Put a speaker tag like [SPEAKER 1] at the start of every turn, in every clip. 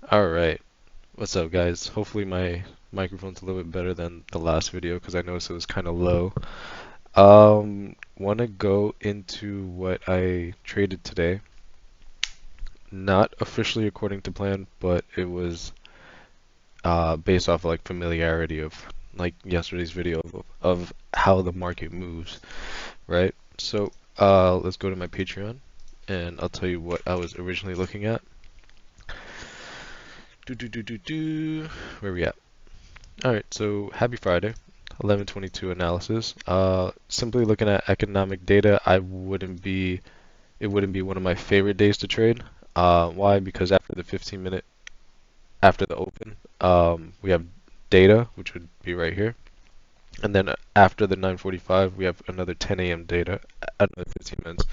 [SPEAKER 1] Alright, what's up guys? Hopefully my microphone's a little bit better than the last video because I noticed it was kind of low. Want to go into what I traded today. Not officially according to plan, but it was based off like familiarity of like yesterday's video of how the market moves, right? So let's go to my Patreon and I'll tell you what I was originally looking at. Where we at? Alright, so happy Friday. 1122 analysis. Simply looking at economic data, it wouldn't be one of my favorite days to trade. Why? Because after the 15 minute, after the open, we have data, which would be right here. And then after the 9:45, we have another 10 a.m. data, another 15 minutes.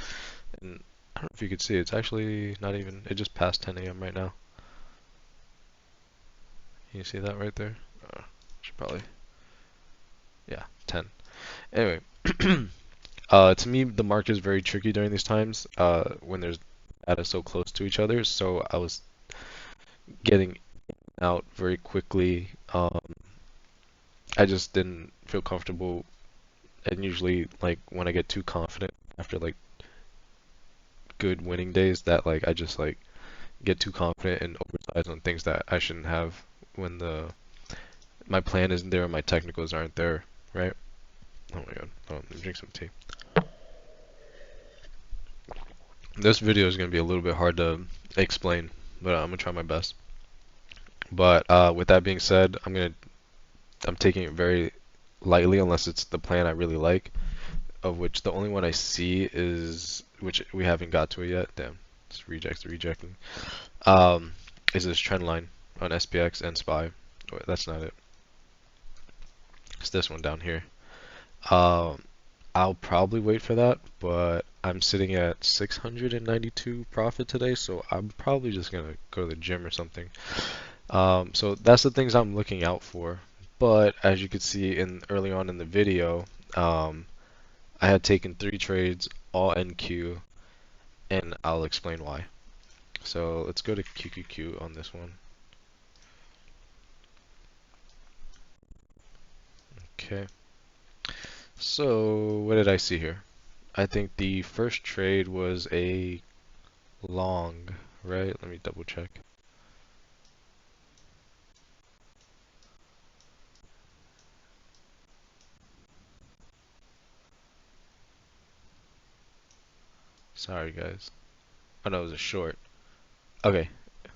[SPEAKER 1] And I don't know if you could see, it's actually not even, it just passed 10 a.m. right now. Can you see that right there? Should probably, yeah, 10. Anyway, to me, the market is very tricky during these times when there's data so close to each other. So I was getting out very quickly. I just didn't feel comfortable, and usually, like when I get too confident after like good winning days, that like I just like get too confident and oversize on things that I shouldn't have when the my plan isn't there and my technicals aren't there, right? Oh my god, let me drink some tea. This video is going to be a little bit hard to explain, but I'm going to try my best. But with that being said, I'm taking it very lightly unless it's the plan I really like, of which the only one I see is, which we haven't got to it yet. Damn, it's rejecting. Is this trend line on SPX and SPY. Wait, that's not it. It's this one down here. I'll probably wait for that, but I'm sitting at 692 profit today, so I'm probably just gonna go to the gym or something. So that's the things I'm looking out for. But as you could see in early on in the video, I had taken 3 trades, all NQ, and I'll explain why. So let's go to QQQ on this one. Okay. So what did I see here? I think the first trade was a long, right? Let me double check. Sorry guys. Oh no, it was a short. Okay,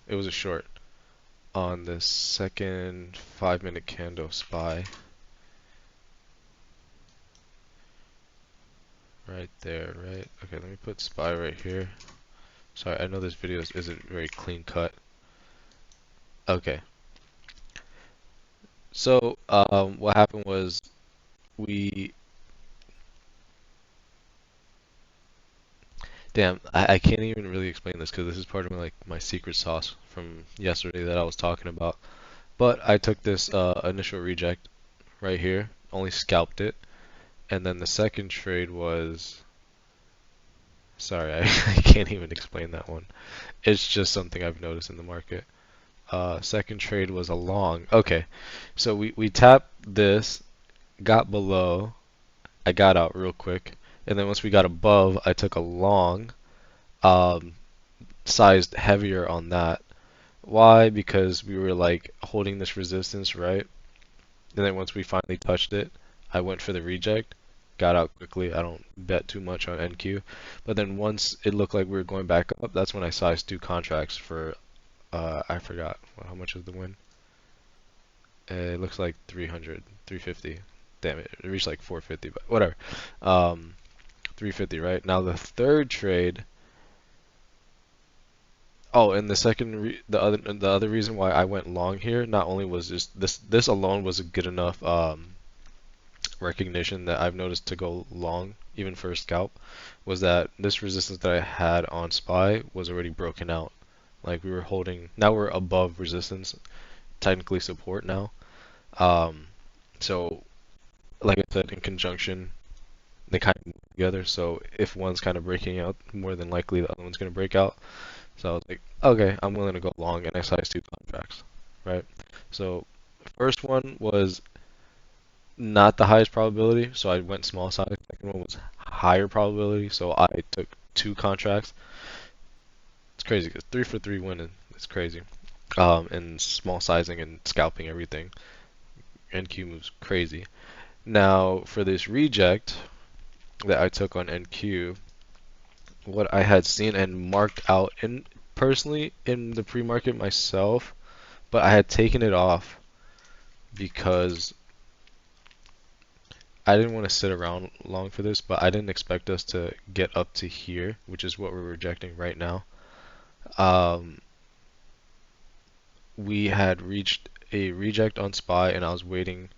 [SPEAKER 1] it was a short on the second 5-minute candle SPY. Right there, right? Okay, let me put SPY right here. Sorry, I know this video isn't very clean cut. Okay. So, what happened was we... Damn, I can't even really explain this because this is part of my secret sauce from yesterday that I was talking about. But I took this initial reject right here, only scalped it, and then the second trade was... Sorry, I can't even explain that one. It's just something I've noticed in the market. Second trade was a long. Okay, so we tapped this, got below, I got out real quick, and then once we got above, I took a long, um, sized heavier on that. Why? Because we were like holding this resistance, right? And then once we finally touched it, I went for the reject, got out quickly. I don't bet too much on NQ. But then once it looked like we were going back up, that's when I sized 2 contracts for, I forgot how much was the win. It looks like 300, 350. Damn it, it reached like 450, but whatever. 350, right? Now the third trade. Oh, and the other reason why I went long here, not only was just this alone was a good enough recognition that I've noticed to go long, even for a scalp, was that this resistance that I had on SPY was already broken out. Like we were holding, now we're above resistance, technically support now. So like I said, in conjunction, they kind of move together. So if one's kind of breaking out, more than likely the other one's going to break out. So I was like, okay, I'm willing to go long, and I sized two contracts, right? So first one was not the highest probability, so I went small size. Second one was higher probability, so I took two contracts. It's crazy because 3 for 3 winning. It's crazy. And small sizing and scalping everything. NQ moves crazy. Now for this reject that I took on NQ, what I had seen and marked out in personally in the pre-market myself, but I had taken it off because I didn't want to sit around long for this, but I didn't expect us to get up to here, which is what we're rejecting right now. Um, we had reached a reject on SPY, and I was waiting.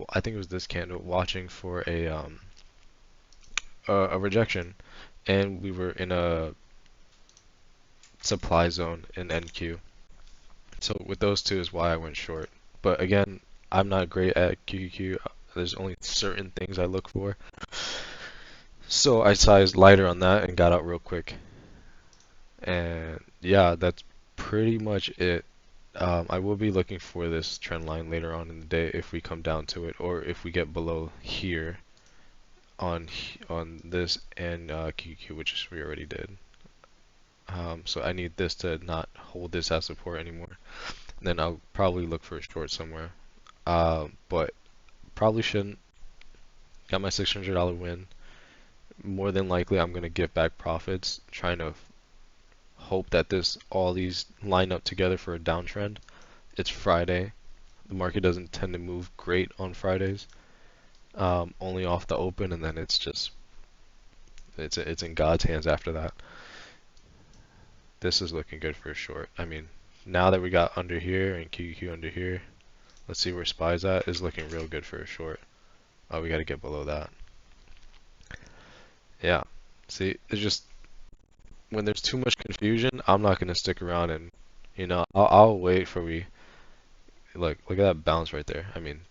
[SPEAKER 1] I think it was this candle, watching for a rejection, and we were in a supply zone in NQ. So with those two is why I went short. But again, I'm not great at QQQ. There's only certain things I look for. So I sized lighter on that and got out real quick. And yeah, that's pretty much it. I will be looking for this trend line later on in the day if we come down to it, or if we get below here on this and QQ, which we already did. So I need this to not hold this as support anymore. Then I'll probably look for a short somewhere. But probably shouldn't. Got my $600 win. More than likely, I'm gonna give back profits, trying to hope that all these line up together for a downtrend. It's Friday. The market doesn't tend to move great on Fridays. Only off the open, and then it's in God's hands after that. This is looking good for a short. I mean, now that we got under here and QQ under here, let's see where SPY's at. Is looking real good for a short. Oh, we got to get below that. Yeah. See, it's just when there's too much confusion, I'm not gonna stick around and, I'll wait for look at that bounce right there. I mean,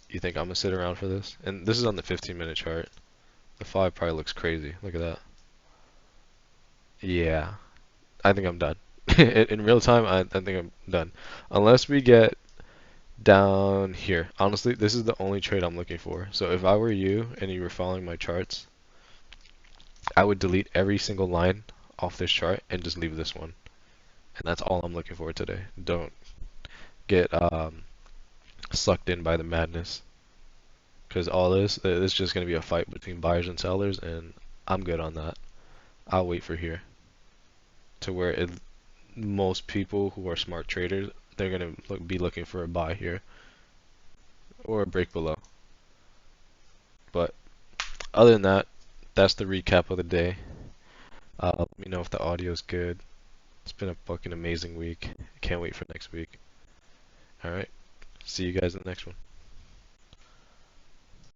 [SPEAKER 1] you think I'm gonna sit around for this? And this is on the 15-minute chart. The 5 probably looks crazy. Look at that. Yeah, I think I'm done. In real time, I think I'm done. Unless we get down here. Honestly, this is the only trade I'm looking for. So if I were you and you were following my charts, I would delete every single line off this chart and just leave this one. And that's all I'm looking for today. Don't get sucked in by the madness. Because all this is just going to be a fight between buyers and sellers, and I'm good on that. I'll wait for here to where most people who are smart traders, they're going to be looking for a buy here or a break below. But other than that, that's the recap of the day. Let me know if the audio is good. It's been a fucking amazing week. I can't wait for next week. Alright, see you guys in the next one.